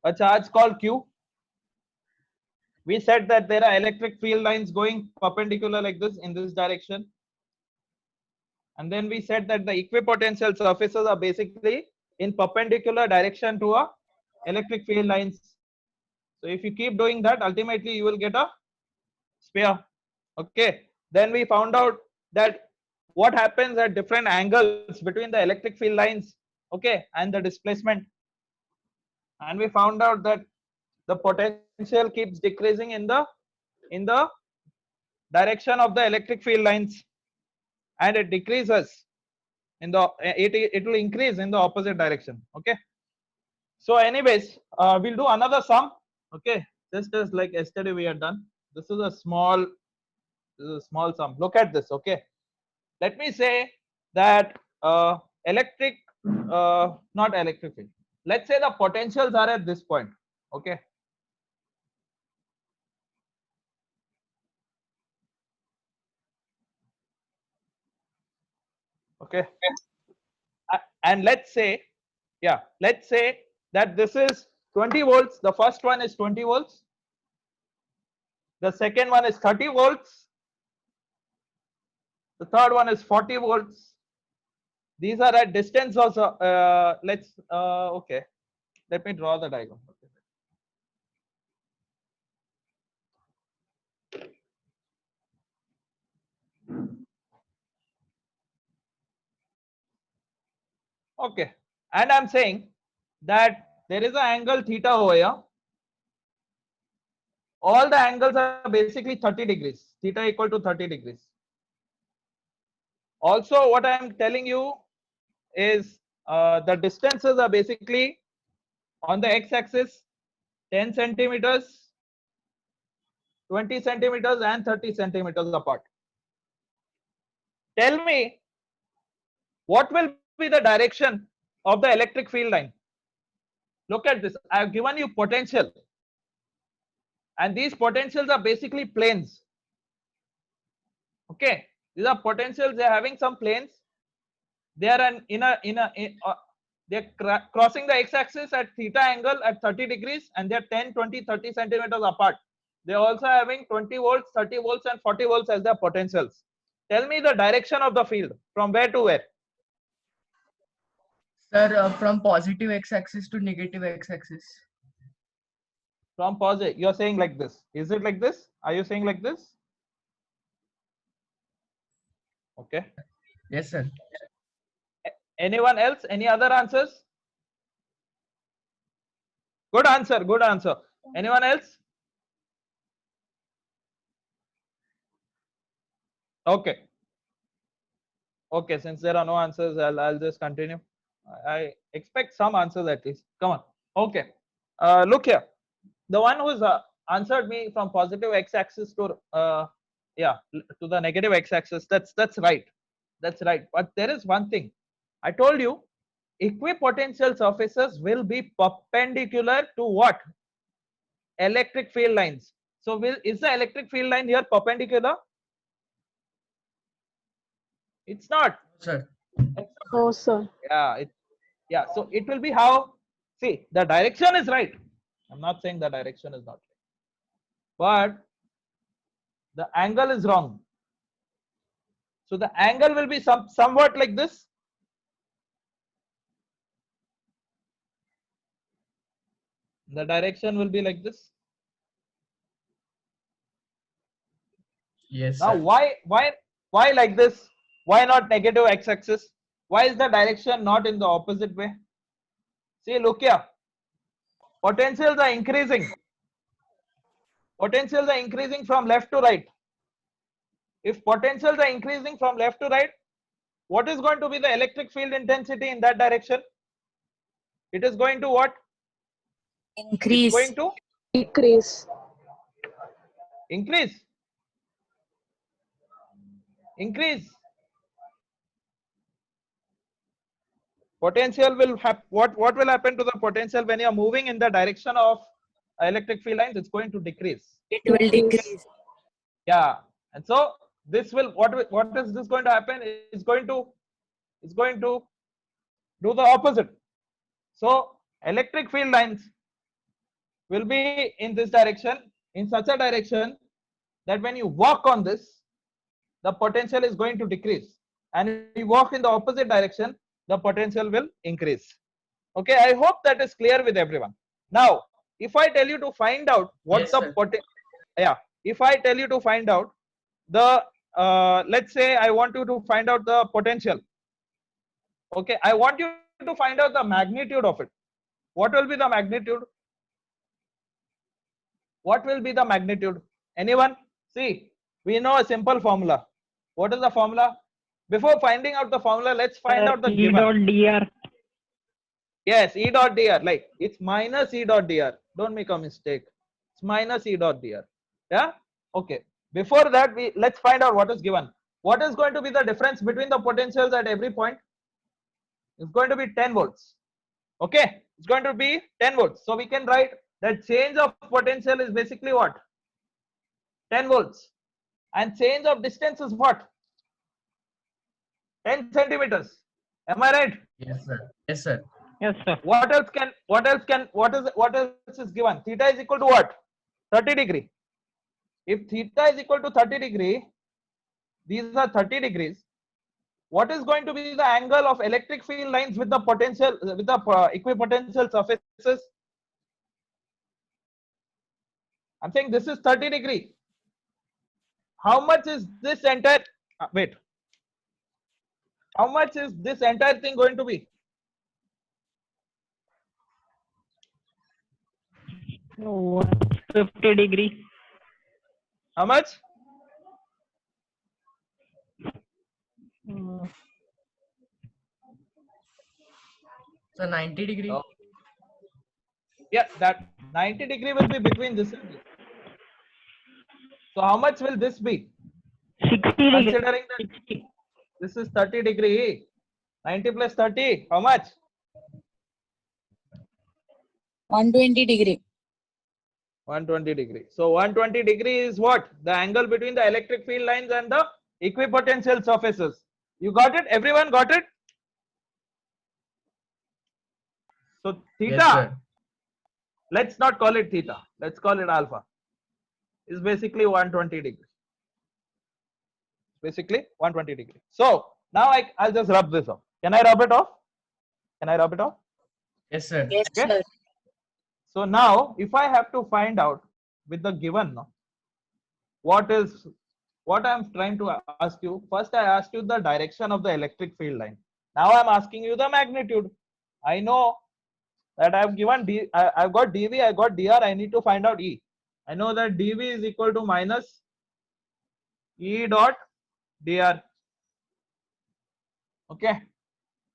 a charge called Q. We said that there are electric field lines going perpendicular like this in this direction. And then we said that the equipotential surfaces are basically in perpendicular direction to a electric field lines. So if you keep doing that, ultimately you will get a sphere. Okay. Then we found out that what happens at different angles between the electric field lines, okay, and the displacement. And we found out that the potential keeps decreasing in the direction of the electric field lines, and it decreases in the it will increase in the opposite direction. Okay. So anyways, we'll do another sum. Okay, just as like yesterday we had done. This is a small sum. Look at this. Okay, let me say that electric not electric field, let's say the potentials are at this point. Okay, okay, and let's say, yeah, let's say that this is 20 volts. The first one is 20 volts, the second one is 30 volts, the third one is 40 volts. These are at distance also. Let's okay, let me draw the diagram. Okay, and I'm saying that there is an angle theta over here. All the angles are basically 30 degrees. Theta equal to 30 degrees. Also, what I'm telling you is the distances are basically on the x-axis 10 centimeters, 20 centimeters, and 30 centimeters apart. Tell me, what will be the direction of the electric field line? Look at this. I have given you potential, and these potentials are basically planes. Okay, these are potentials. They are having some planes. They are they're crossing the x-axis at theta angle at 30 degrees, and they're 10, 20, 30 centimeters apart. They're also having 20 volts, 30 volts, and 40 volts as their potentials. Tell me the direction of the field from where to where? Sir, from positive x-axis to negative x-axis. From positive, you're saying like this. Is it like this? Are you saying like this? Okay. Yes, sir. Anyone else? Any other answers? Good answer. Good answer. Anyone else? Okay. Okay. Since there are no answers, I'll just continue. I expect some answers at least. Come on. Okay. Look here. The one who's answered me from positive x-axis to to the negative x-axis. That's right. That's right. But there is one thing. I told you, equipotential surfaces will be perpendicular to what? Electric field lines. So is the electric field line here perpendicular? It's not. Sir. No, sir. Yeah. So it will be how? See, the direction is right. I'm not saying the direction is not right, but the angle is wrong. So the angle will be somewhat like this. The direction will be like this. Yes, Now, sir. why like this? Why not negative x-axis? Why is the direction not in the opposite way? See, look here. Potentials are increasing. Potentials are increasing from left to right. If potentials are increasing from left to right, what is going to be the electric field intensity in that direction? It is going to what? Increase. It's going to Decrease. increase. Increase. Potential will have what will happen to the potential when you are moving in the direction of electric field lines? It's going to decrease. It will decrease. Yeah, and so this will what is this going to happen? It's going to do the opposite. So electric field lines will be in this direction, in such a direction that when you walk on this, the potential is going to decrease. And if you walk in the opposite direction, the potential will increase. Okay, I hope that is clear with everyone. Now, if I tell you to find out what Yes, the sir. if I tell you to find out the, let's say I want you to find out the potential. Okay, I want you to find out the magnitude of it. What will be the magnitude? What will be the magnitude? Anyone? See, we know a simple formula. What is the formula? Before finding out the formula, let's find out the E given. dot dr. Yes, E dot dr. Like it's minus E dot dr. Don't make a mistake. It's minus E dot dr. Yeah. Okay. Before that, let's find out what is given. What is going to be the difference between the potentials at every point? It's going to be 10 volts. Okay. It's going to be 10 volts. So we can write that change of potential is basically what? 10 volts. And change of distance is what? 10 centimeters. Am I right? Yes, sir. Yes, sir. Yes, sir. What else is given? Theta is equal to what? 30 degree. If theta is equal to 30 degree, these are 30 degrees. What is going to be the angle of electric field lines with the potential, with the equipotential surfaces? I'm saying this is 30 degree. How much is this entire, wait. How much is this entire thing going to be? No, 50 degree. How much? So 90 degree. Oh. Yeah, that 90 degree will be between this and this. So how much will this be? 60 degree. Considering that 60. this is 30 degree, 90 plus 30, how much? 120 degree. 120 degree. So 120 degree is what? The angle between the electric field lines and the equipotential surfaces. You got it? Everyone got it? So theta, Yes, sir. let's not call it theta. Let's call it alpha. Is basically 120 degree. Basically 120 degree. So now I'll just rub this off. Can I rub it off? Can I rub it off? Yes, sir. Yes, Okay. sir. So now if I have to find out with the given, what I'm trying to ask you, first I asked you the direction of the electric field line. Now I'm asking you the magnitude. I know that I've given I've got dV, I got dr, I need to find out E. I know that dV is equal to minus E dot dr. Okay.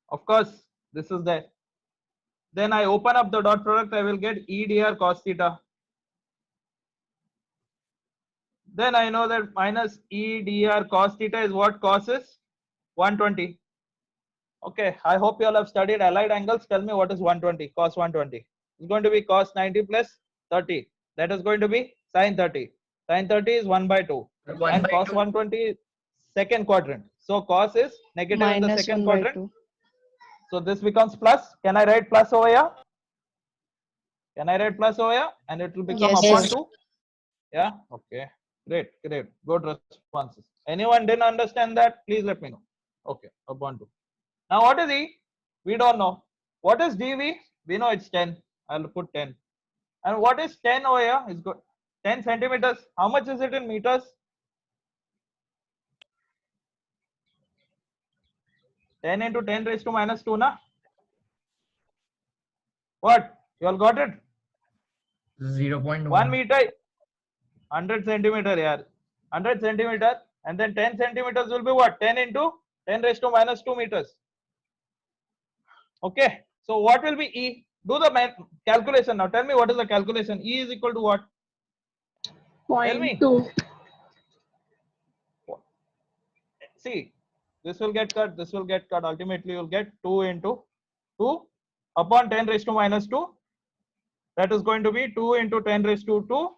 Of course, this is there. Then I open up the dot product, I will get E dr cos theta. Then I know that minus E dr cos theta is what? Cos is 120. Okay, I hope you all have studied allied angles. Tell me what is 120, cos 120. It's going to be cos 90 plus 30. That is going to be sin 30. Sin 30 is 1 by 2. 1 And by cos 2. 120 is second quadrant. So cos is negative in the Minus second 1 by quadrant. 2. So this becomes plus. Can I write plus over here? Can I write plus over here? And it will become Yes. upon Yes. 2. Yeah. Okay. Great. Great. Good responses. Anyone didn't understand that? Please let me know. Okay. Upon 2. Now what is E? We don't know. What is dV? We know it's 10. I'll put 10. And what is 10 over here? It's good. 10 centimeters. How much is it in meters? 10 into 10 raised to minus 2, na? What? You all got it? 0.1. 1 meter, 100 centimeter, yeah. 100 centimeter, and then 10 centimeters will be what? 10 into 10 raised to minus 2 meters. Okay. So what will be E? Do the calculation now. Tell me what is the calculation. E is equal to what? Tell me. 0.2. See, this will get cut. This will get cut. Ultimately, you'll get 2 into 2 upon 10 raised to minus 2. That is going to be 2 into 10 raised to 2.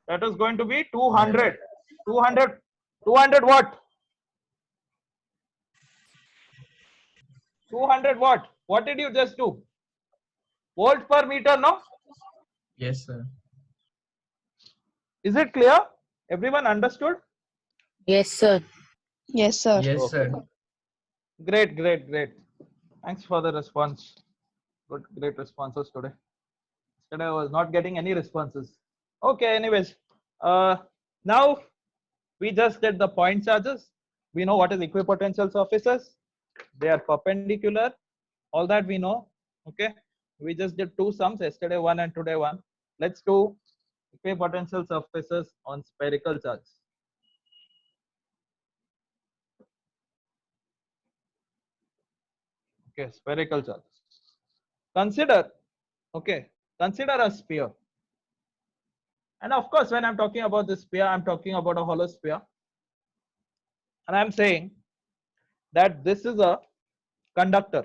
That is going to be 200. 200 what? 200 what? What did you just do? Volt per meter, no? Yes, sir. Is it clear? Everyone understood? Yes, sir. Yes, sir. Yes, sir. Great, great, great. Thanks for the response. Good, great responses today. Yesterday I was not getting any responses. Okay, anyways. Now we just did the point charges. We know what is equipotential surfaces. They are perpendicular. All that we know. Okay. We just did two sums, yesterday one and today one. Let's do equipotential surfaces on spherical charge. Okay, spherical charge. Consider, okay, consider a sphere. And of course, when I'm talking about this sphere, I'm talking about a hollow sphere. And I'm saying that this is a conductor.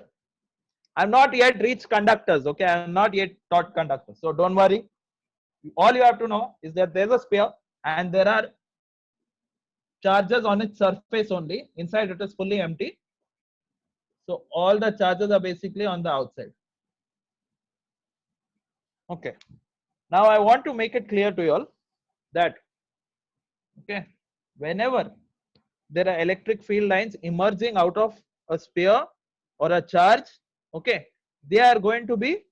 I'm not yet reached conductors, okay? I'm not yet taught conductors. So don't worry. All you have to know is that there's a sphere and there are charges on its surface only. Inside it is fully empty. So all the charges are basically on the outside. Okay. Now I want to make it clear to you all that, okay, whenever there are electric field lines emerging out of a sphere or a charge, okay, they are going to be,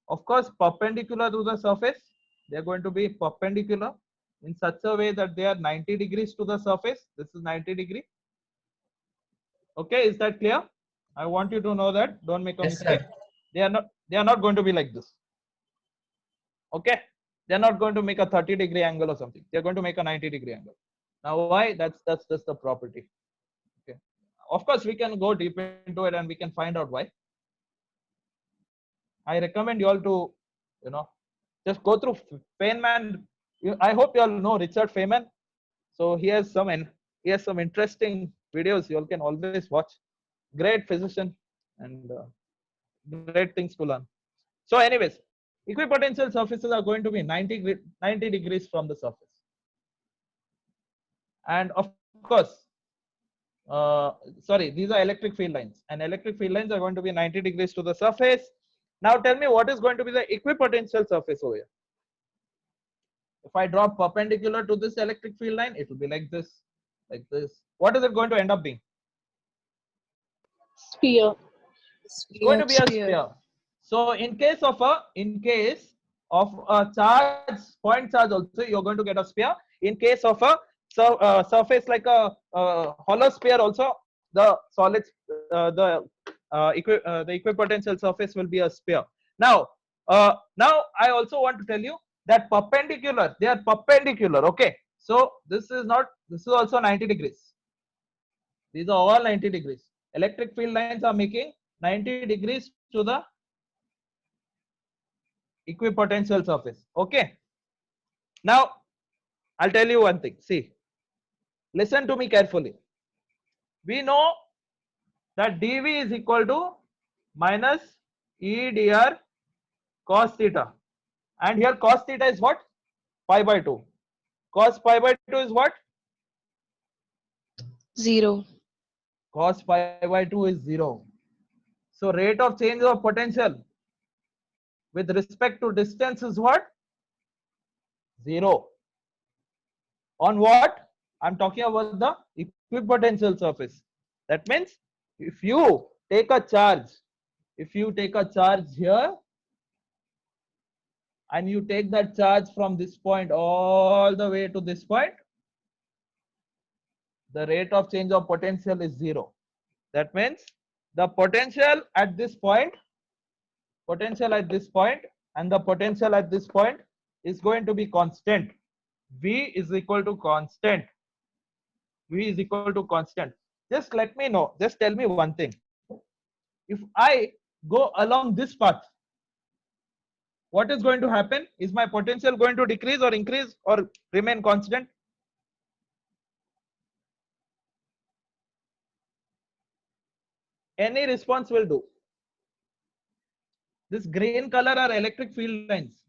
of course, perpendicular to the surface. They are going to be perpendicular in such a way that they are 90 degrees to the surface. This is 90 degree. Okay, is that clear? I want you to know that. Don't make a Yes, mistake. sir. They are not going to be like this. Okay, they're not going to make a 30-degree angle or something. They're going to make a 90-degree angle. Now why? That's just the property. Okay, of course we can go deep into it and we can find out why. I recommend you all to, just go through Feynman. I hope you all know Richard Feynman. So he has some interesting videos you all can always watch. Great physician and great things to learn. So anyways, equipotential surfaces are going to be 90 degrees from the surface. And of course, sorry, these are electric field lines, and electric field lines are going to be 90 degrees to the surface. Now tell me what is going to be the equipotential surface over here. If I draw perpendicular to this electric field line, it will be like this, like this. What is it going to end up being? Sphere. It's going to be a Sphere. sphere. So in case of a charge, point charge also, you're going to get a sphere. In case of a surface like a hollow sphere also, the solid the equipotential surface will be a sphere. Now I also want to tell you that perpendicular, they are perpendicular. Okay, so this is also 90 degrees. These are all 90 degrees. Electric field lines are making 90 degrees to the equipotential surface. Okay, now I'll tell you one thing. See, listen to me carefully. We know that dV is equal to minus E dr cos theta, and here cos theta is what? Pi by 2. Cos pi by 2 is what? 0. Cos pi by 2 is 0. So rate of change of potential with respect to distance is what? 0. On what? I'm talking about the equipotential surface. That means if you take a charge here and you take that charge from this point all the way to this point, the rate of change of potential is 0. That means the potential at this point and the potential at this point is going to be constant. V is equal to constant. Just let me know, just tell me one thing. If I go along this path, what is going to happen? Is my potential going to decrease or increase or remain constant? Any response will do. This green color are electric field lines.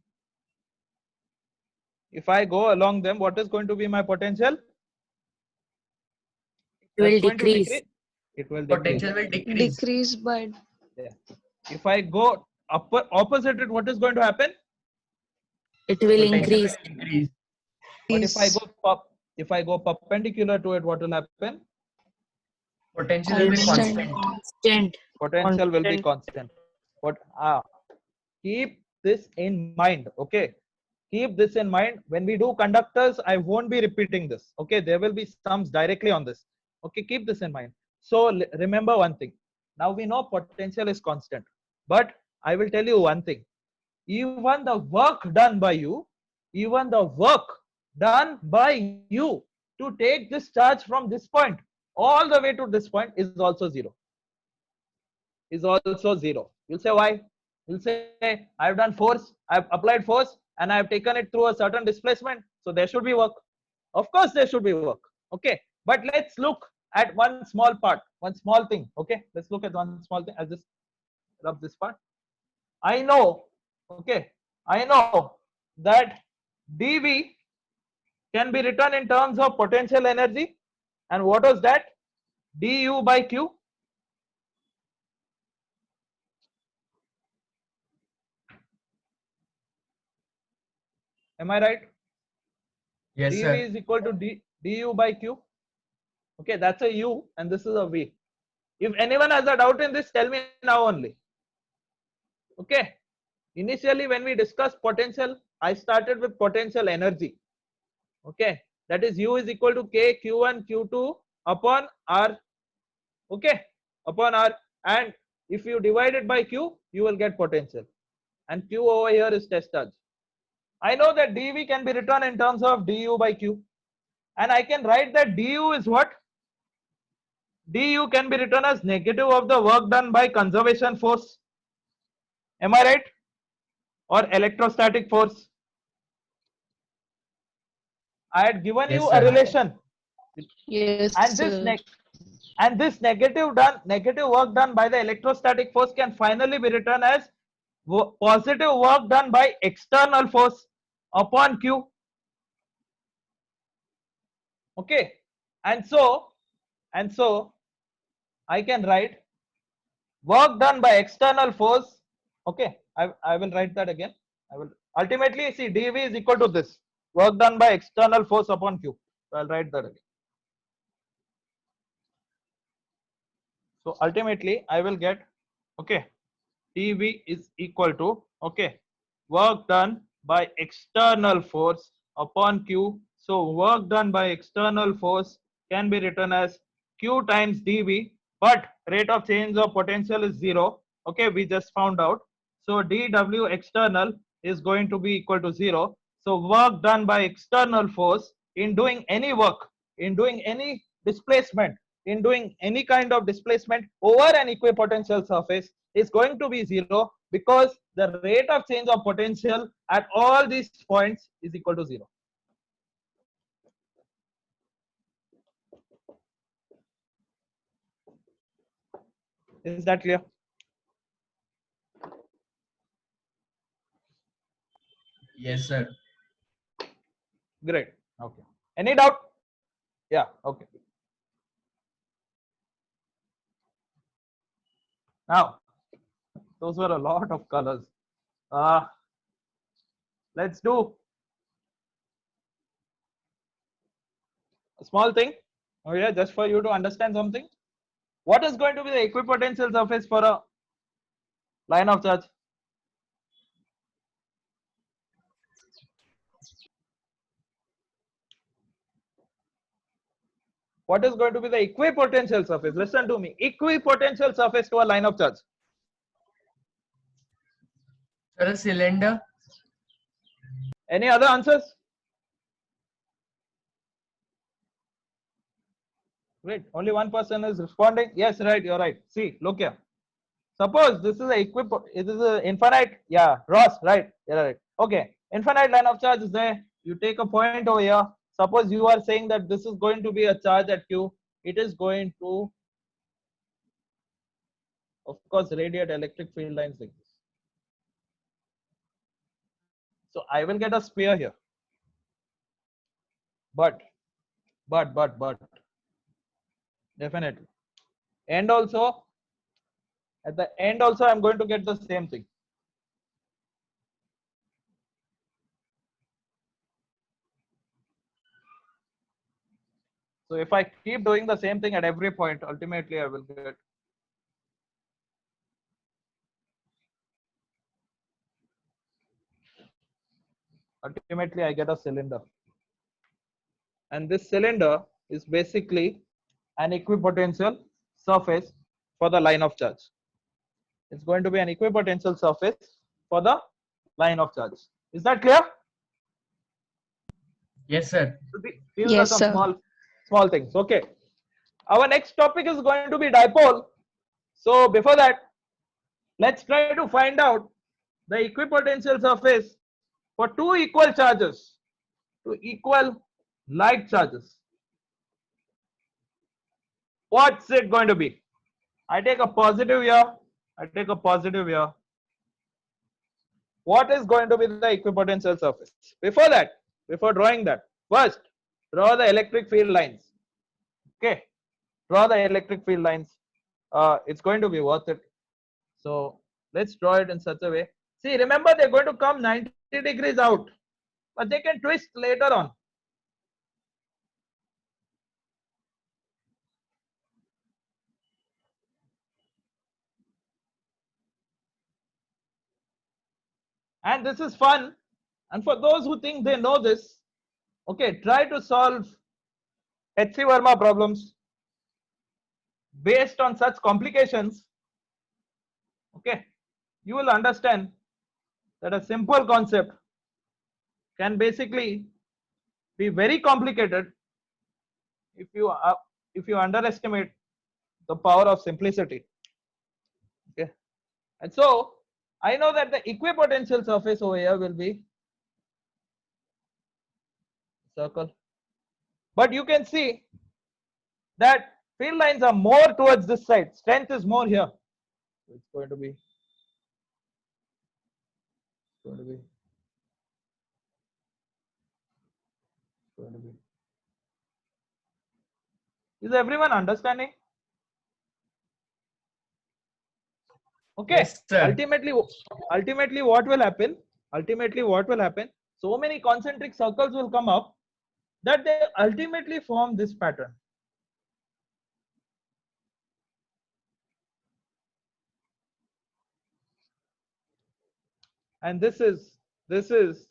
If I go along them, what is going to be my potential? It will That's going to decrease. It will decrease. Potential will decrease. Decrease by. If I go opposite it, what is going to happen? It will Potential increase. will increase. But if I go perpendicular to it, what will happen? Potential will be Constant. constant. Constant. Potential will be Constant. constant. But keep this in mind. Okay, keep this in mind. When we do conductors, I won't be repeating this. Okay, there will be sums directly on this. Okay, keep this in mind. So remember one thing. Now we know potential is constant, but I will tell you one thing. Even the work done by you, even the work done by you to take this charge from this point all the way to this point is also zero. Is also zero. You'll say why? You'll say I've done force, I've applied force, and I've taken it through a certain displacement, so there should be work. Of course, there should be work. Okay, but let's look at one small part, one small thing. Okay, let's look at one small thing. I'll just rub this part. I know, okay, I know that dV can be written in terms of potential energy, and what was that? Du by q. Am I right? Yes, dV sir. is equal to du by q. Okay, that's a u and this is a v. If anyone has a doubt in this, tell me now only. Okay, initially when we discussed potential, I started with potential energy. Okay, that is u is equal to k q1 q2 upon r. Okay, upon r, and if you divide it by q, you will get potential, and q over here is test charge. I know that dV can be written in terms of du by q, and I can write that du is what? Du can be written as negative of the work done by conservation force. Am I right? Or electrostatic force. I had given Yes, you a sir. relation, Yes, and this negative work done by the electrostatic force can finally be written as positive work done by external force upon q. Okay, and so I can write work done by external force. Okay, I will write that again. I will ultimately see dV is equal to this work done by external force upon q. So I'll write that again. So ultimately I will get, okay, dV is equal to, okay, work done by external force upon q. So work done by external force can be written as q times dV, but rate of change of potential is 0. Okay, we just found out. So dW external is going to be equal to 0. So work done by external force in doing any work, in doing any displacement, in doing any kind of displacement over an equipotential surface is going to be 0, because the rate of change of potential at all these points is equal to 0. Is that clear? Yes, sir. Great. Okay. Any doubt? Yeah. Okay. Now, those were a lot of colors. Let's do a small thing. Oh yeah, just for you to understand something. What is going to be the equipotential surface for a line of charge? What is going to be the equipotential surface? Listen to me. Equipotential surface to a line of charge. Sir, a cylinder. Any other answers? Great. Only one person is responding. Yes, right. You're right. See, look here. Suppose this is a it is a infinite. Yeah, Ross, right. You're right. Okay. Infinite line of charge is there. You take a point over here. Suppose you are saying that this is going to be a charge at Q. It is going to, of course, radiate electric field lines like this. So I will get a sphere here. But definitely. And also, at the end also, I'm going to get the same thing. So if I keep doing the same thing at every point, ultimately I will get. Ultimately I get a cylinder. And this cylinder is basically an equipotential surface for the line of charge. It's going to be an equipotential surface for the line of charge. Is that clear? Yes, sir. These are Yes, some sir. small things. Okay. Our next topic is going to be dipole. So before that, let's try to find out the equipotential surface for two equal charges, two equal like charges. What's it going to be? I take a positive here, I take a positive here. What is going to be the equipotential surface? Before that, before drawing that, first draw the electric field lines. Okay, draw the electric field lines. It's going to be worth it. So let's draw it in such a way. See, remember they're going to come 90 degrees out, but they can twist later on. And this is fun. And for those who think they know this, okay, try to solve H.C. Verma problems based on such complications. Okay, you will understand that a simple concept can basically be very complicated if you underestimate the power of simplicity. Okay, and so I know that the equipotential surface over here will be circle, but you can see that field lines are more towards this side. Strength is more here. It's going to be Is everyone understanding? Okay. Yes, sir. Ultimately what will happen? Ultimately what will happen? So many concentric circles will come up that they ultimately form this pattern. And this is the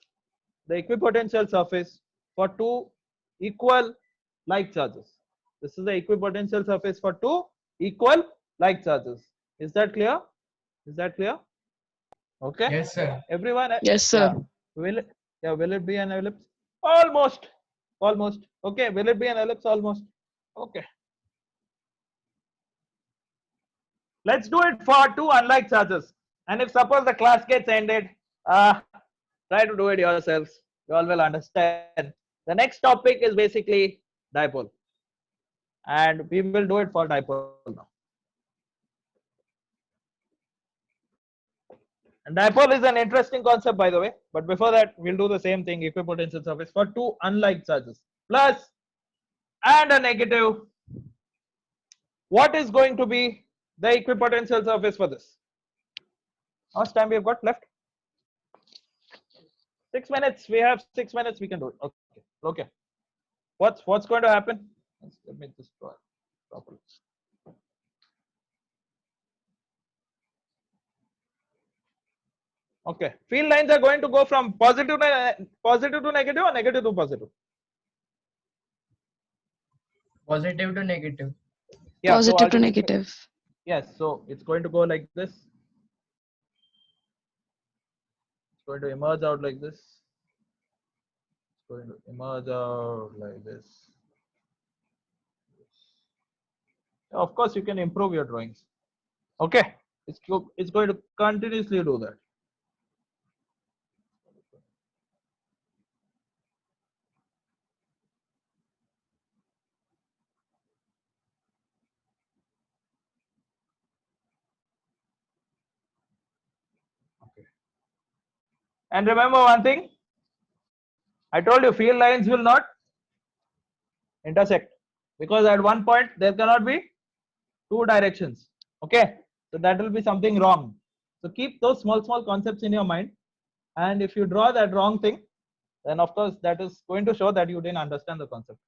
equipotential surface for two equal like charges. This is the equipotential surface for two equal like charges. Is that clear? Is that clear? Okay. Yes, sir. Everyone. Yes, sir. Yeah. Will it be an ellipse? Almost. Okay. Will it be an ellipse? Almost. Okay. Let's do it for two unlike charges. And if suppose the class gets ended, try to do it yourselves. You all will understand. The next topic is basically dipole. And we will do it for dipole now. And dipole is an interesting concept, by the way. But before that, we'll do the same thing, equipotential surface for two unlike charges. Plus and a negative. What is going to be the equipotential surface for this? How much time we have got left? 6 minutes. We have 6 minutes. We can do it. Okay. What's going to happen? Let me just draw it properly. Okay. Field lines are going to go from positive to negative or negative to positive? Positive to negative. Yeah, Positive so to ultimately, negative. yes, so it's going to go like this. It's going to emerge out like this. It's going to emerge out like this. Of course, you can improve your drawings. Okay, it's going to continuously do that. Okay. And remember one thing, I told you field lines will not intersect because at one point there cannot be two directions. Okay, so that will be something wrong. So keep those small concepts in your mind, and if you draw that wrong thing, then of course that is going to show that you didn't understand the concept.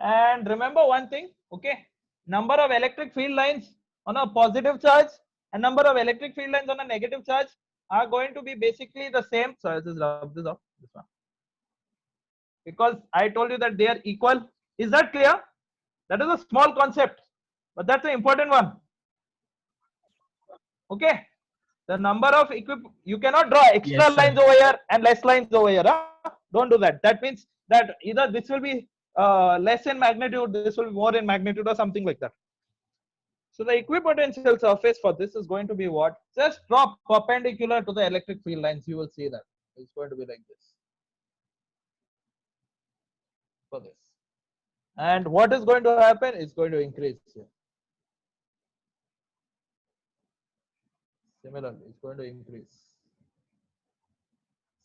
And remember one thing, okay? Number of electric field lines on a positive charge and number of electric field lines on a negative charge are going to be basically the same. So let's just rub this off, this one. Because I told you that they are equal. Is that clear? That is a small concept, but that's an important one. Okay. The number of you cannot draw extra Yes, sir. lines over here and less lines over here. Huh? Don't do that. That means that either this will be less in magnitude, this will be more in magnitude, or something like that. So the equipotential surface for this is going to be what? Just draw perpendicular to the electric field lines. You will see that it's going to be like this. For this. And what is going to happen? It's going to increase here. Similarly, it's going to increase.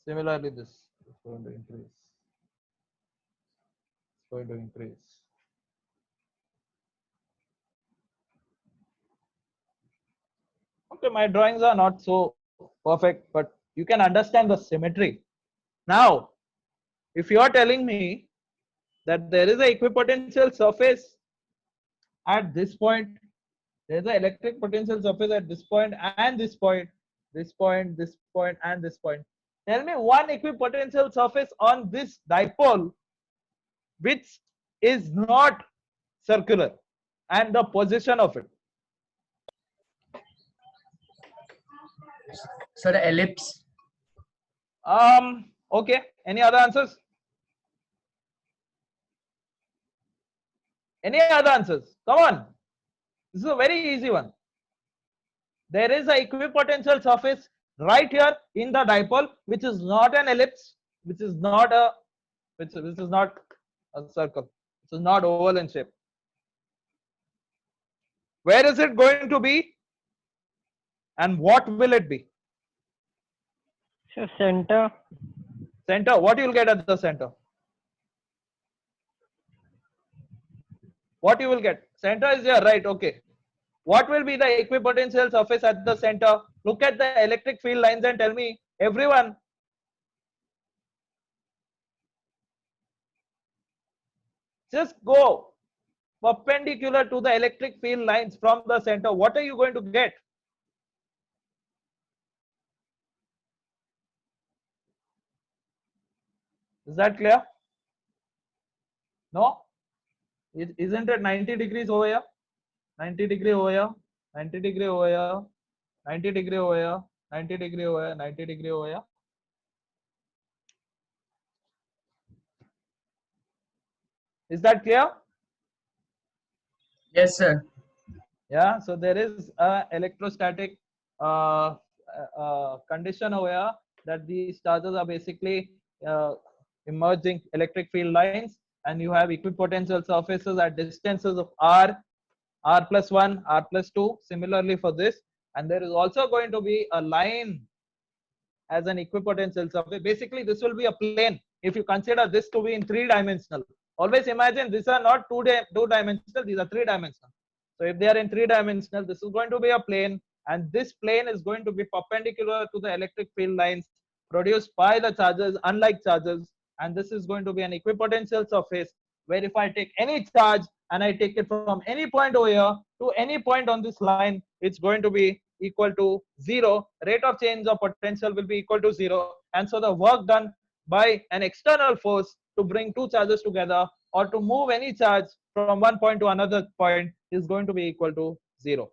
Similarly, this is going to increase. It's going to increase. Okay, my drawings are not so perfect, but you can understand the symmetry. Now, if you are telling me that there is a equipotential surface at this point, there is an electric potential surface at this point and this point, this point, this point, and this point. Tell me one equipotential surface on this dipole which is not circular and the position of it. Sir, ellipse. Okay. Any other answers? Any other answers? Come on. This is a very easy one. There is a equipotential surface right here in the dipole, which is not an ellipse, which is not a circle, which is not oval in shape. Where is it going to be? And what will it be? So center. Center. What you will get at the center? What you will get? Center is here, right? Okay. What will be the equipotential surface at the center? Look at the electric field lines and tell me, everyone. Just go perpendicular to the electric field lines from the center. What are you going to get? Is that clear? No? Isn't it 90 degrees over here? 90 degree over here, 90 degree over here, 90 degree over here, 90 degree over here, 90 degree over here. Is that clear? Yes, sir. Yeah, so there is a electrostatic condition over here that these charges are basically emerging electric field lines, and you have equipotential surfaces at distances of r, r plus 1, r plus 2. Similarly for this, and there is also going to be a line as an equipotential surface. Basically, this will be a plane if you consider this to be in 3-dimensional. Always imagine these are not 2-dimensional, these are 3-dimensional. So if they are in 3-dimensional, this is going to be a plane, and this plane is going to be perpendicular to the electric field lines produced by the charges, unlike charges, and this is going to be an equipotential surface where if I take any charge and I take it from any point over here to any point on this line, it's going to be equal to 0. Rate of change of potential will be equal to 0, and so the work done by an external force to bring two charges together or to move any charge from one point to another point is going to be equal to 0.